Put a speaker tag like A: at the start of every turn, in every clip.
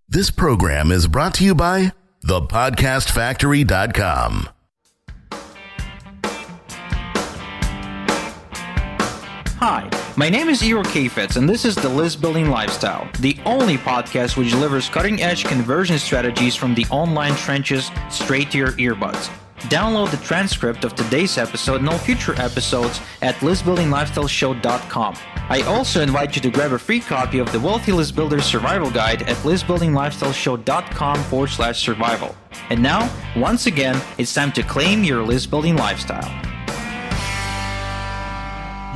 A: This program is brought to you by thepodcastfactory.com.
B: Hi, my name is Igor Kheifets, and this is The List Building Lifestyle, the only podcast which delivers cutting-edge conversion strategies from the online trenches straight to your earbuds. Download the transcript of today's episode and all future episodes at listbuildinglifestyleshow.com. I also invite you to grab a free copy of the Wealthy List Builder Survival Guide at listbuildinglifestyleshow.com/survival. And now, once again, it's time to claim your list building lifestyle.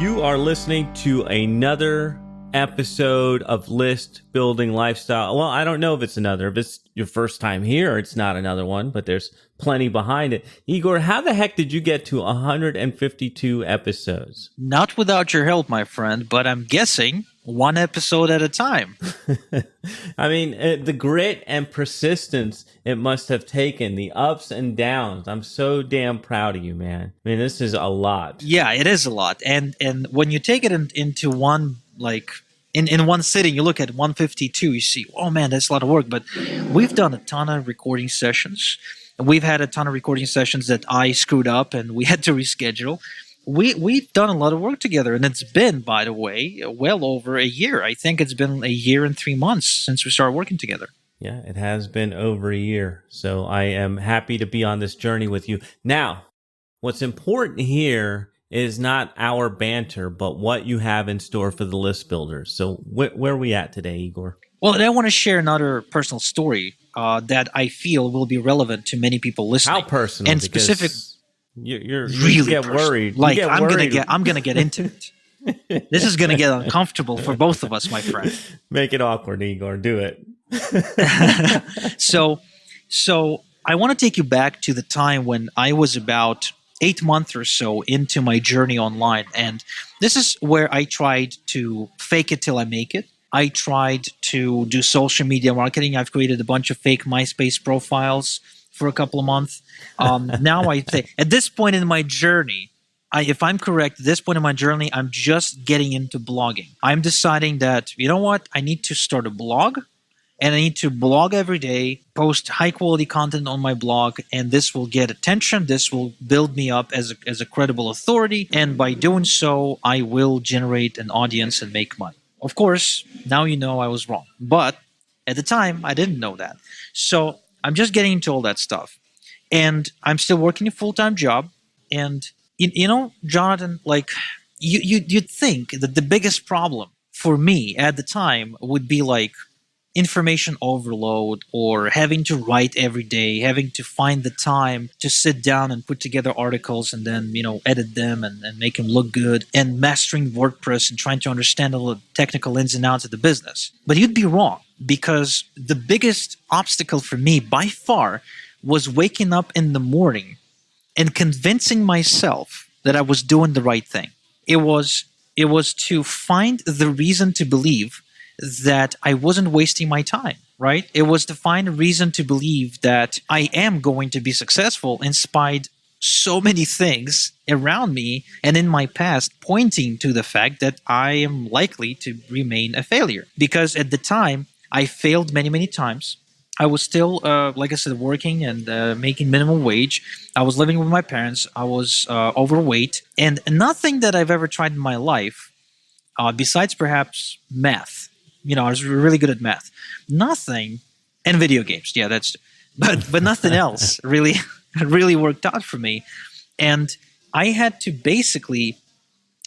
C: You are listening to another episode of List Building Lifestyle. Well, I don't know if it's another. If it's your first time here, it's not another one, but there's plenty behind it. Igor, how the heck did you get to 152 episodes?
B: Not without your help, my friend, but I'm guessing one episode at a time.
C: I mean, the grit and persistence it must have taken, the ups and downs. I'm so damn proud of you, man. I mean, this is a lot.
B: Yeah, it is a lot. And when you take it into one, like, in one sitting, you look at 152, you see, oh man, that's a lot of work. But we've done a ton of recording sessions. We've had a ton of recording sessions that I screwed up and we had to reschedule. We've done a lot of work together, and it's been, by the way, well over a year. I think it's been a year and 3 months since we started working together.
C: Yeah, it has been over a year. So I am happy to be on this journey with you. Now, what's important here is not our banter, but what you have in store for the list builders. So where are we at today, Igor?
B: Well, and I want to share another personal story that I feel will be relevant to many people listening.
C: How personal?
B: And specific.
C: You
B: really
C: get worried.
B: Like, I'm gonna get into it. This is gonna get uncomfortable for both of us, my friend.
C: Make it awkward, Igor. Do it.
B: So I want to take you back to the time when I was about 8 months or so into my journey online, and this is where I tried to fake it till I make it. I tried to do social media marketing. I've created a bunch of fake MySpace profiles for a couple of months. Now I think at this point in my journey, if I'm correct, at this point in my journey, I'm just getting into blogging. I'm deciding that, you know what, I need to start a blog, and I need to blog every day, post high quality content on my blog, and this will get attention. This will build me up as a credible authority, and by doing so, I will generate an audience and make money. Of course, now you know I was wrong, but at the time, I didn't know that. So I'm just getting into all that stuff. And I'm still working a full-time job. And, you know, Jonathan, like, you'd think that the biggest problem for me at the time would be, like, information overload, or having to write every day, having to find the time to sit down and put together articles and then, you know, edit them and make them look good, and mastering WordPress and trying to understand all the technical ins and outs of the business. But you'd be wrong, because the biggest obstacle for me by far was waking up in the morning and convincing myself that I was doing the right thing. It was to find the reason to believe that I wasn't wasting my time, right? It was to find a reason to believe that I am going to be successful in spite so many things around me and in my past pointing to the fact that I am likely to remain a failure. Because at the time, I failed many, many times. I was still, like I said, working and making minimum wage. I was living with my parents. I was overweight. And nothing that I've ever tried in my life, besides perhaps math, you know, I was really good at math. Nothing, and video games. Yeah, but nothing else really worked out for me. And I had to basically,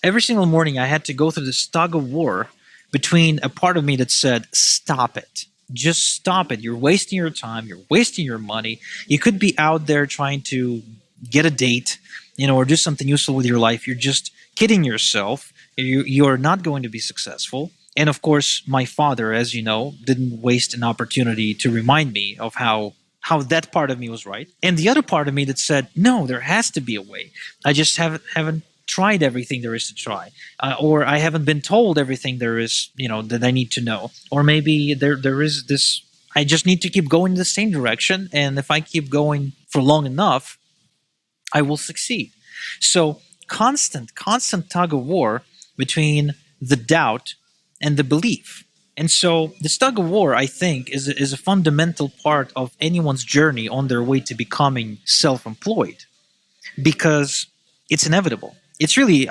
B: every single morning, I had to go through this tug of war between a part of me that said, stop it. Just stop it. You're wasting your time. You're wasting your money. You could be out there trying to get a date, you know, or do something useful with your life. You're just kidding yourself. You're not going to be successful. And of course, my father, as you know, didn't waste an opportunity to remind me of how that part of me was right. And the other part of me that said, no, there has to be a way. I just haven't tried everything there is to try, or I haven't been told everything there is, you know, that I need to know, or maybe there is this. I just need to keep going in the same direction, and if I keep going for long enough, I will succeed. So constant tug of war between the doubt and the belief. And so this tug of war, I think, is a fundamental part of anyone's journey on their way to becoming self-employed, because it's inevitable. It really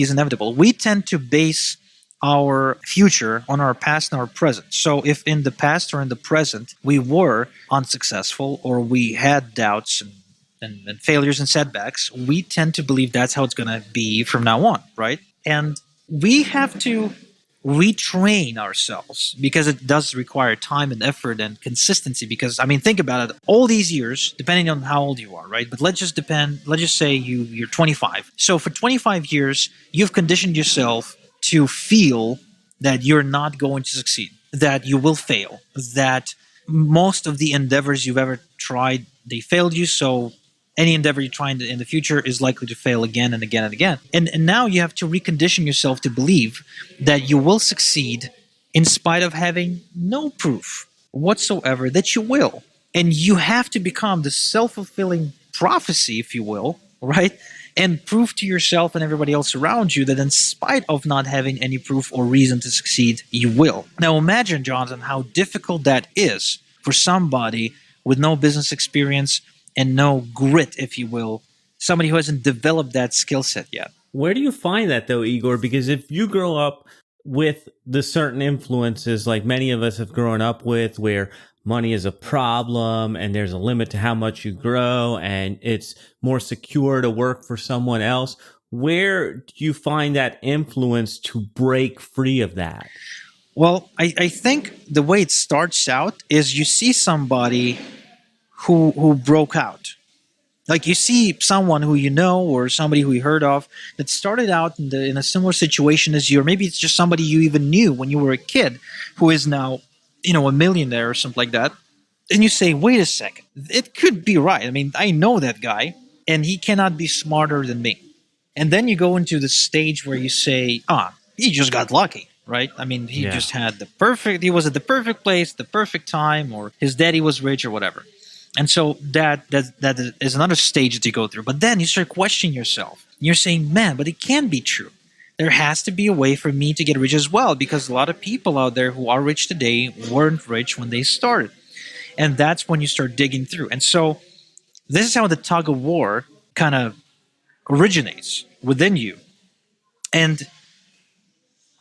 B: is inevitable. We tend to base our future on our past and our present. So if in the past or in the present we were unsuccessful, or we had doubts and failures and setbacks, we tend to believe that's how it's going to be from now on, right? And we have to retrain ourselves, because it does require time and effort and consistency. Because think about it, all these years, depending on how old you are, right? But let's just say you're 25. So for 25 years you've conditioned yourself to feel that you're not going to succeed, that you will fail, that most of the endeavors you've ever tried, they failed you. So any endeavor you try in the future is likely to fail again and again and again. And now you have to recondition yourself to believe that you will succeed in spite of having no proof whatsoever that you will. And you have to become the self-fulfilling prophecy, if you will, right? And prove to yourself and everybody else around you that in spite of not having any proof or reason to succeed, you will. Now imagine, Jonathan, how difficult that is for somebody with no business experience and no grit, if you will, somebody who hasn't developed that skill set yet.
C: Where do you find that, though, Igor? Because if you grow up with the certain influences like many of us have grown up with, where money is a problem and there's a limit to how much you grow and it's more secure to work for someone else, where do you find that influence to break free of that?
B: Well, I think the way it starts out is you see somebody who broke out. Like you see someone who you know, or somebody who you heard of, that started out in a similar situation as you, or maybe it's just somebody you even knew when you were a kid who is now, a millionaire or something like that. And you say, wait a second, it could be right. I know that guy and he cannot be smarter than me. And then you go into the stage where you say, he just got lucky, right? He just had he was at the perfect place, the perfect time, or his daddy was rich or whatever. And so that is another stage that you go through. But then you start questioning yourself. You're saying, man, but it can't be true. There has to be a way for me to get rich as well, because a lot of people out there who are rich today weren't rich when they started. And that's when you start digging through. And so this is how the tug of war kind of originates within you. And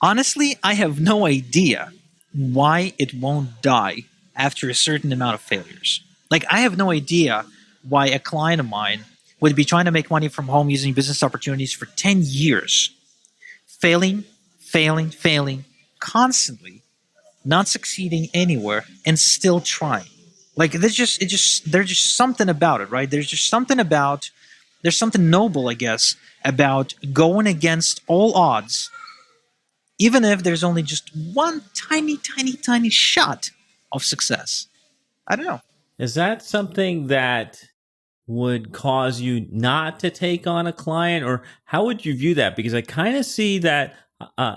B: honestly, I have no idea why it won't die after a certain amount of failures. Like, I have no idea why a client of mine would be trying to make money from home using business opportunities for 10 years, failing, constantly, not succeeding anywhere, and still trying. Like, there's just something about it, right? There's something noble, I guess, about going against all odds, even if there's only just one tiny shot of success. I don't know.
C: Is that something that would cause you not to take on a client, or how would you view that? Because I kind of see that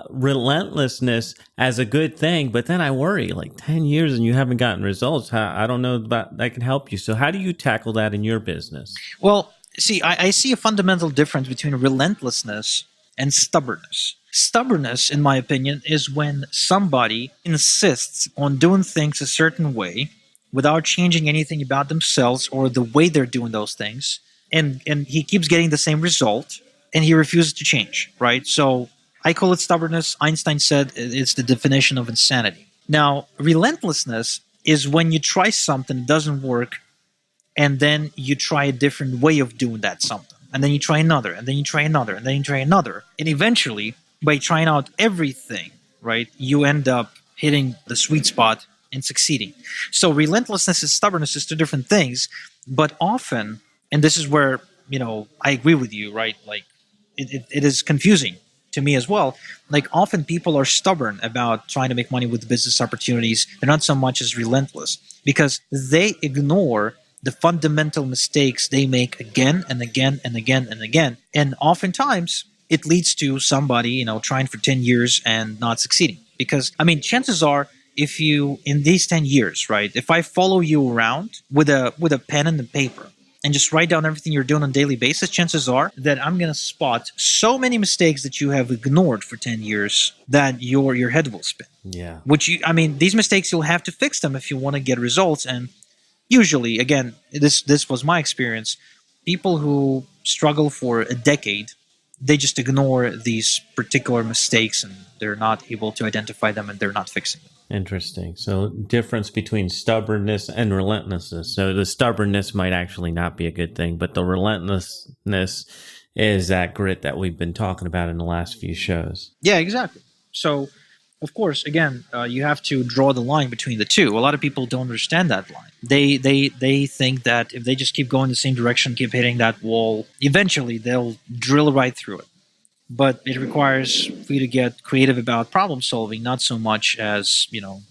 C: relentlessness as a good thing, but then I worry, like 10 years and you haven't gotten results. I don't know about that can help you. So how do you tackle that in your business?
B: Well, see, I see a fundamental difference between relentlessness and stubbornness. Stubbornness, in my opinion, is when somebody insists on doing things a certain way without changing anything about themselves or the way they're doing those things, and he keeps getting the same result, and he refuses to change, right? So I call it stubbornness. Einstein said it's the definition of insanity. Now, relentlessness is when you try something, it doesn't work, and then you try a different way of doing that something. And then you try another, and then you try another, and then you try another. And eventually, by trying out everything, right, you end up hitting the sweet spot and succeeding. So relentlessness and stubbornness is two different things, but often, and this is where, I agree with you, right? Like, it is confusing to me as well. Like, often people are stubborn about trying to make money with business opportunities. They're not so much as relentless because they ignore the fundamental mistakes they make again and again and again and again. And oftentimes it leads to somebody, trying for 10 years and not succeeding. Because, chances are, if you, in these 10 years, right, if I follow you around with a pen and a paper, and just write down everything you're doing on a daily basis, chances are that I'm going to spot so many mistakes that you have ignored for 10 years that your head will spin.
C: Yeah.
B: These mistakes, you'll have to fix them if you want to get results. And usually, again, this was my experience, people who struggle for a decade, they just ignore these particular mistakes and they're not able to identify them and they're not fixing them.
C: Interesting. So difference between stubbornness and relentlessness. So the stubbornness might actually not be a good thing, but the relentlessness is that grit that we've been talking about in the last few shows.
B: Yeah, exactly. So, of course, again, you have to draw the line between the two. A lot of people don't understand that line. They think that if they just keep going the same direction, keep hitting that wall, eventually they'll drill right through it. But it requires for you to get creative about problem solving, not so much as,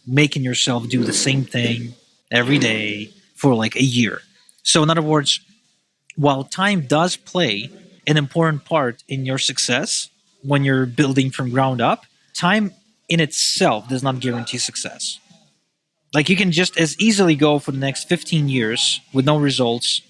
B: making yourself do the same thing every day for like a year. So in other words, while time does play an important part in your success when you're building from ground up, time in itself does not guarantee success. Like you can just as easily go for the next 15 years with no results,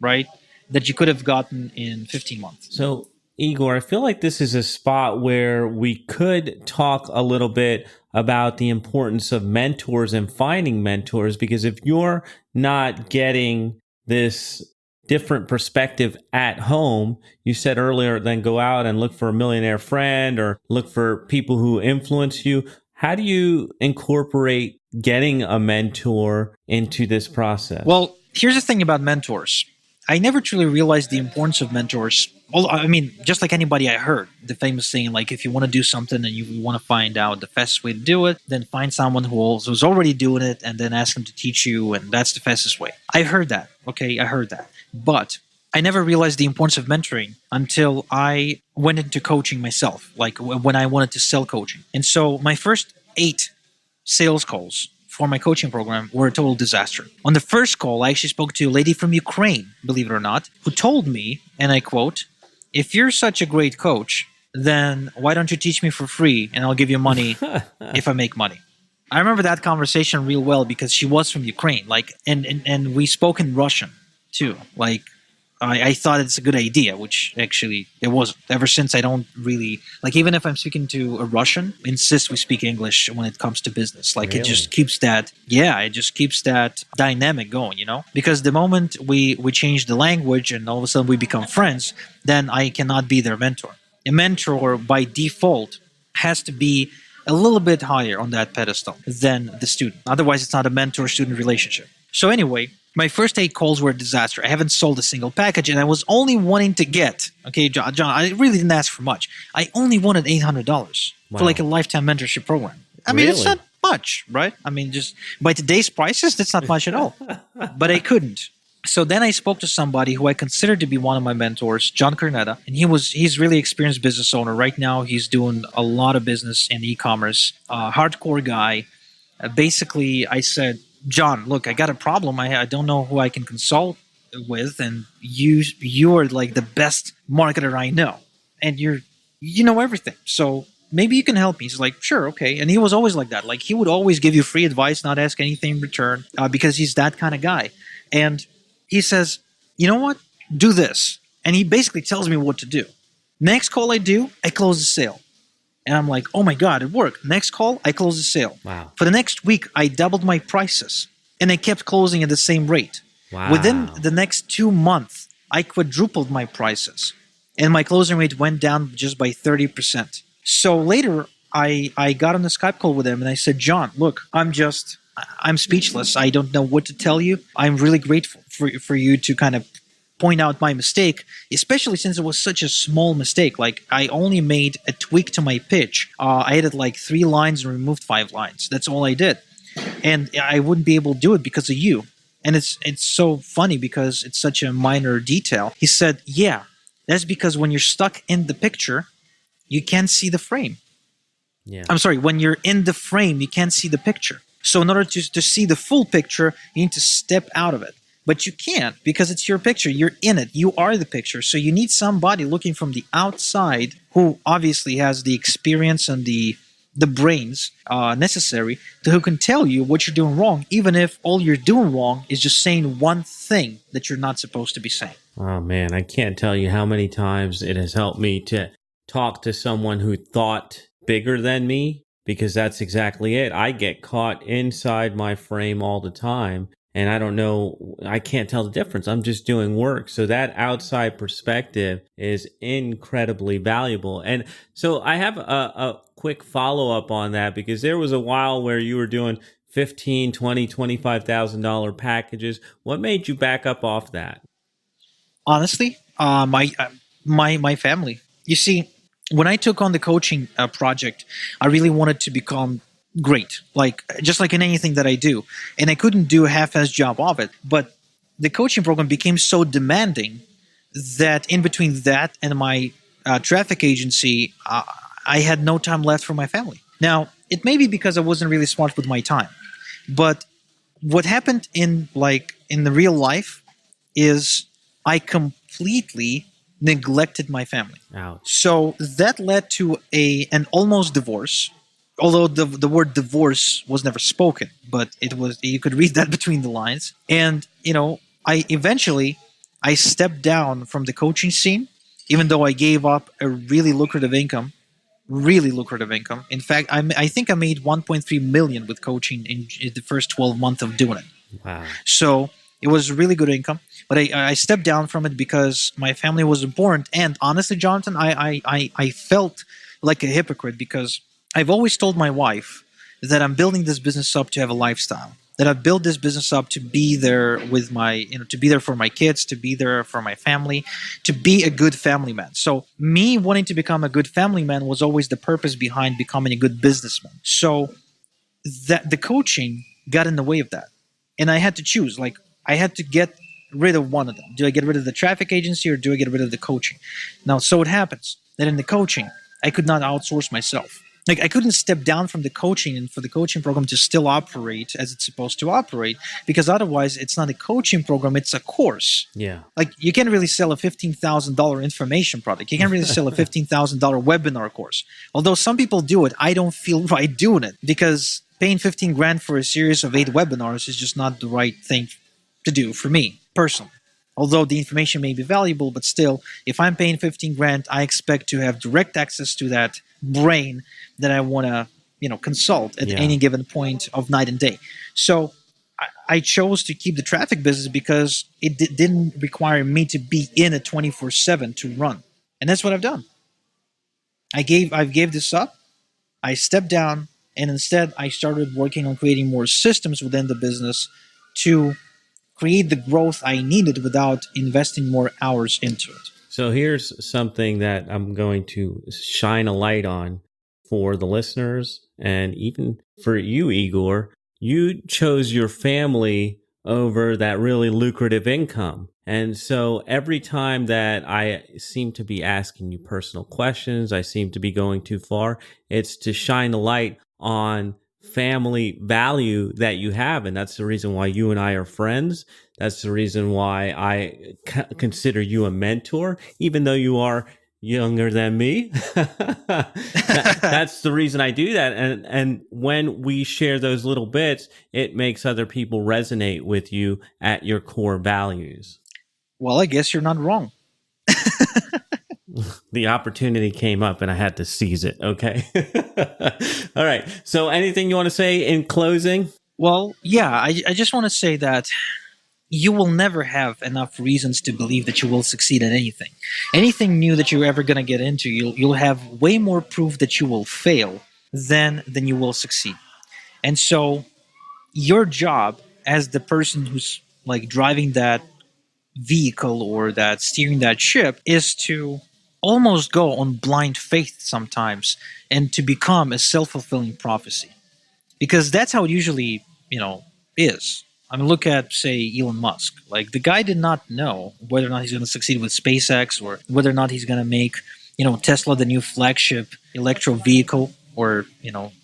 B: right, that you could have gotten in 15 months.
C: So Igor, I feel like this is a spot where we could talk a little bit about the importance of mentors and finding mentors, because if you're not getting this different perspective at home, you said earlier, then go out and look for a millionaire friend or look for people who influence you. How do you incorporate getting a mentor into this process?
B: Well, here's the thing about mentors. I never truly realized the importance of mentors. Just like anybody I heard, the famous saying, like, if you want to do something and you want to find out the fastest way to do it, then find someone who's already doing it and then ask them to teach you, and that's the fastest way. I heard that, okay? I heard that. But I never realized the importance of mentoring until I went into coaching myself, like when I wanted to sell coaching. And so my first 8 sales calls for my coaching program were a total disaster. On the first call, I actually spoke to a lady from Ukraine, believe it or not, who told me, and I quote, "If you're such a great coach, then why don't you teach me for free and I'll give you money if I make money?" I remember that conversation real well because she was from Ukraine, and we spoke in Russian too. I thought it's a good idea, which actually it wasn't. Ever since, I don't really, even if I'm speaking to a Russian, insist we speak English when it comes to business.
C: Really?
B: It just keeps that dynamic going, Because the moment we change the language and all of a sudden we become friends, then I cannot be their mentor. A mentor by default has to be a little bit higher on that pedestal than the student. Otherwise, it's not a mentor-student relationship. So anyway, my first 8 calls were a disaster. I haven't sold a single package, and I was only wanting to get, okay, John, I really didn't ask for much. I only wanted $800 for a lifetime mentorship program. It's not much, right? Just by today's prices, that's not much at all. But I couldn't. So then I spoke to somebody who I considered to be one of my mentors, John Cornetta, and he's really experienced business owner. Right now, he's doing a lot of business in e-commerce, hardcore guy. Basically, I said, "John, look, I got a problem. I don't know who I can consult with, and you are like the best marketer I know, and you know everything. So maybe you can help me." He's like, "Sure, okay." And he was always like that. He would always give you free advice, not ask anything in return, because he's that kind of guy. And he says, "You know what? Do this." And he basically tells me what to do. Next call I do, I close the sale. And I'm like, "Oh my God, it worked." Next call, I close the sale.
C: Wow.
B: For the next week, I doubled my prices. And I kept closing at the same rate.
C: Wow.
B: Within the next 2 months, I quadrupled my prices. And my closing rate went down just by 30%. So later, I got on a Skype call with him and I said, "John, look, I'm speechless. I don't know what to tell you. I'm really grateful for you to kind of point out my mistake, especially since it was such a small mistake. I only made a tweak to my pitch. I added 3 lines and removed 5 lines. That's all I did. And I wouldn't be able to do it because of you." And it's so funny because it's such a minor detail. He said, "Yeah, that's because when you're stuck in the picture, you can't see the frame."
C: Yeah.
B: I'm sorry, when you're in the frame, you can't see the picture. So in order to see the full picture, you need to step out of it. But you can't because it's your picture. You're in it. You are the picture. So you need somebody looking from the outside who obviously has the experience and the the brains necessary to who can tell you what you're doing wrong, even if all you're doing wrong is just saying one thing that you're not supposed to be saying.
C: Oh man, I can't tell you how many times it has helped me to talk to someone who thought bigger than me, because that's exactly it. I get caught inside my frame all the time, and I don't know, I can't tell the difference. I'm just doing work. So that outside perspective is incredibly valuable. And so I have a quick follow up on that, because there was a while where you were doing $15,000, $20,000, $25,000 packages. What made you back up off that?
B: Honestly, my family. You see, when I took on the coaching project, I really wanted to become great, like just like in anything that I do, and I couldn't do a half-assed job of it. But the coaching program became so demanding that in between that and my traffic agency, I had no time left for my family. Now, it may be because I wasn't really smart with my time, but what happened in the real life is I completely neglected my family.
C: Ouch.
B: So that led to an almost divorce. Although the word divorce was never spoken, but it was, you could read that between the lines. And I stepped down from the coaching scene, even though I gave up a really lucrative income. Really lucrative income. In fact, I think I made 1.3 million with coaching in the first 12 months of doing it.
C: Wow.
B: So it was really good income, but I stepped down from it because my family was important. And honestly, Jonathan, I felt like a hypocrite, because I've always told my wife that I'm building this business up to have a lifestyle, that I've built this business up to be there with to be there for my kids, to be there for my family, to be a good family man. So me wanting to become a good family man was always the purpose behind becoming a good businessman. So that the coaching got in the way of that. And I had to choose, like, I had to get rid of one of them. Do I get rid of the traffic agency or do I get rid of the coaching? Now, so it happens that in the coaching, I could not outsource myself. Like, I couldn't step down from the coaching and for the coaching program to still operate as it's supposed to operate, because otherwise it's not a coaching program, it's a course.
C: Yeah.
B: Like, you can't really sell a $15,000 information product. You can't really sell a $15,000 webinar course. Although some people do it, I don't feel right doing it, because paying 15 grand for a series of 8 webinars is just not the right thing to do for me personally. Although the information may be valuable, but still, if I'm paying 15 grand, I expect to have direct access to that brain that I want to, consult at any given point of night and day. So I chose to keep the traffic business because it didn't require me to be in it 24/7 to run. And that's what I've done. I gave this up. I stepped down, and instead I started working on creating more systems within the business to create the growth I needed without investing more hours into it.
C: So here's something that I'm going to shine a light on for the listeners, and even for you, Igor. You chose your family over that really lucrative income. And so every time that I seem to be asking you personal questions, I seem to be going too far, it's to shine a light on family value that you have. And that's the reason why you and I are friends. That's the reason why I consider you a mentor, even though you are younger than me. That's the reason I do that. And when we share those little bits, it makes other people resonate with you at your core values.
B: Well, I guess you're not wrong.
C: The opportunity came up and I had to seize it. Okay. All right. So anything you want to say in closing?
B: Well, yeah, I just want to say that you will never have enough reasons to believe that you will succeed at anything. Anything new that you're ever going to get into, you'll have way more proof that you will fail than you will succeed. And so your job as the person who's like driving that vehicle or that steering that ship is to almost go on blind faith sometimes and to become a self-fulfilling prophecy. Because that's how it usually, is. I mean, look at, say, Elon Musk. Like, the guy did not know whether or not he's going to succeed with SpaceX or whether or not he's going to make, Tesla the new flagship electro vehicle or,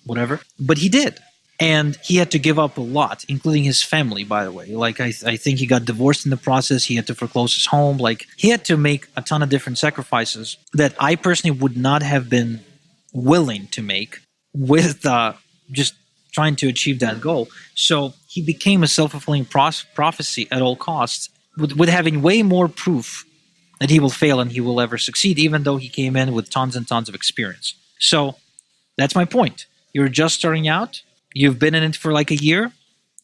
B: whatever. But he did. And he had to give up a lot, including his family, by the way. Like, I think he got divorced in the process. He had to foreclose his home. Like, he had to make a ton of different sacrifices that I personally would not have been willing to make with just trying to achieve that goal. So he became a self-fulfilling prophecy at all costs, with having way more proof that he will fail and he will ever succeed, even though he came in with tons and tons of experience. So that's my point. You're just starting out. You've been in it for like a year.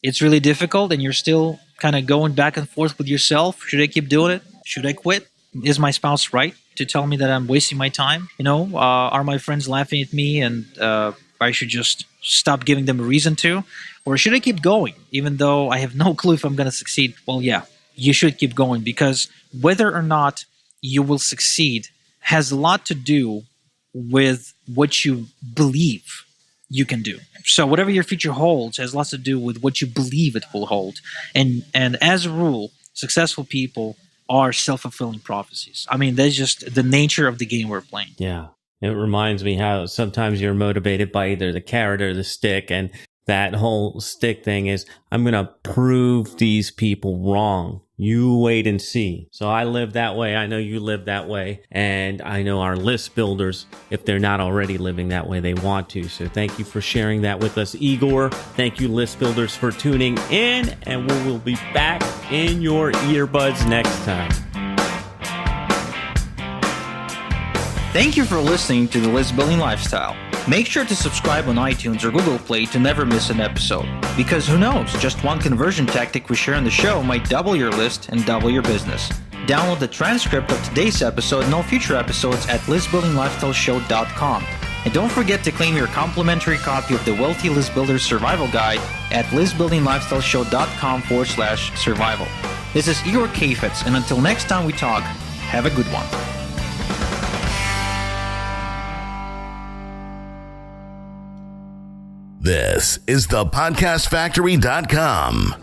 B: It's really difficult, and you're still kind of going back and forth with yourself. Should I keep doing it? Should I quit? Is my spouse right to tell me that I'm wasting my time? Are my friends laughing at me and I should just stop giving them a reason to? Or should I keep going, even though I have no clue if I'm going to succeed? Well, yeah, you should keep going, because whether or not you will succeed has a lot to do with what you believe you can do. So whatever your future holds has lots to do with what you believe it will hold. And as a rule, successful people are self-fulfilling prophecies. I mean, that's just the nature of the game we're playing.
C: Yeah. It reminds me how sometimes you're motivated by either the carrot or the stick. And that whole stick thing is, I'm going to prove these people wrong. You wait and see. So I live that way. I know you live that way. And I know our list builders, if they're not already living that way, they want to. So thank you for sharing that with us, Igor. Thank you, list builders, for tuning in. And we will be back in your earbuds next time.
B: Thank you for listening to The List Building Lifestyle. Make sure to subscribe on iTunes or Google Play to never miss an episode. Because who knows, just one conversion tactic we share on the show might double your list and double your business. Download the transcript of today's episode and all future episodes at listbuildinglifestyleshow.com. And don't forget to claim your complimentary copy of the Wealthy List Builder Survival Guide at listbuildinglifestyleshow.com/survival. This is Igor Kheifets, and until next time we talk, have a good one.
A: This is thepodcastfactory.com.